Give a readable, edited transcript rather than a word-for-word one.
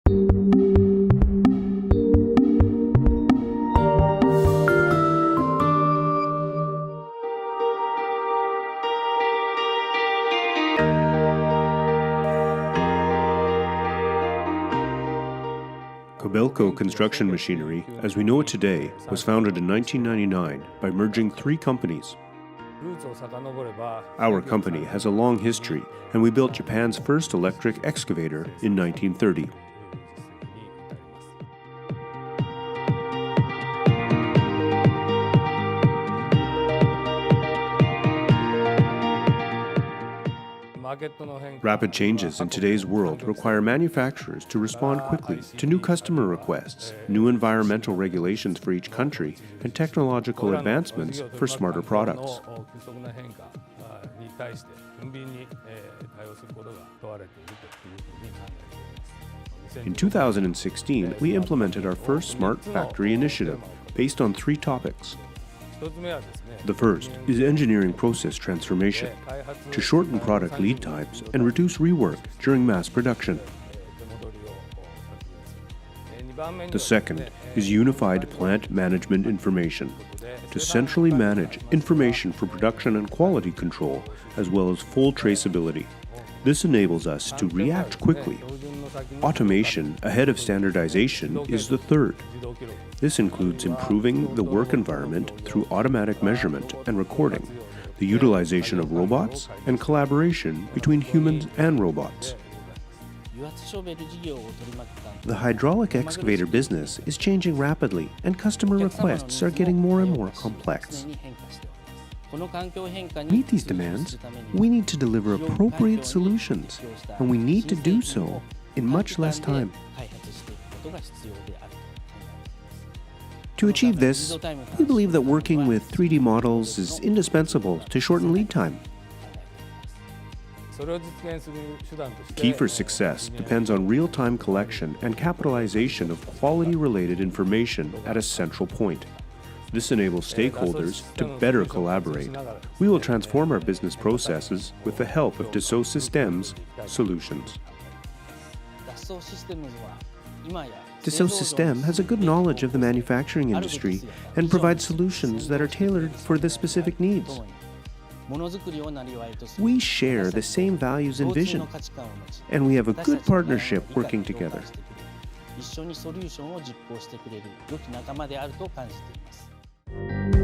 Kobelco Construction Machinery, as we know it today, was founded in 1999 by merging three companies. Our company has a long history, and we built Japan's first electric excavator in 1930. Rapid changes in today's world require manufacturers to respond quickly to new customer requests, new environmental regulations for each country, and technological advancements for smarter products. In 2016, we implemented our first Smart Factory initiative based on three topics. The first is engineering process transformation to shorten product lead times and reduce rework during mass production. The second is unified plant management information to centrally manage information for production and quality control, as well as full traceability. This enables us to react quickly. Automation ahead of standardization is the third. This includes improving the work environment through automatic measurement and recording, the utilization of robots, and collaboration between humans and robots. The hydraulic excavator business is changing rapidly, and customer requests are getting more and more complex. To meet these demands, we need to deliver appropriate solutions, and we need to do so in much less time. To achieve this, we believe that working with 3D models is indispensable to shorten lead time. Key for success depends on real-time collection and capitalization of quality-related information at a central point. This enables stakeholders to better collaborate. We will transform our business processes with the help of Da쏘시스템의 solutions. Da쏘시스템 has a good knowledge of the manufacturing industry and provides solutions that are tailored for the specific needs. We share the same values and vision, and we have a good partnership working together.一緒にソリューションを実行してくれる良き仲間であると感じています。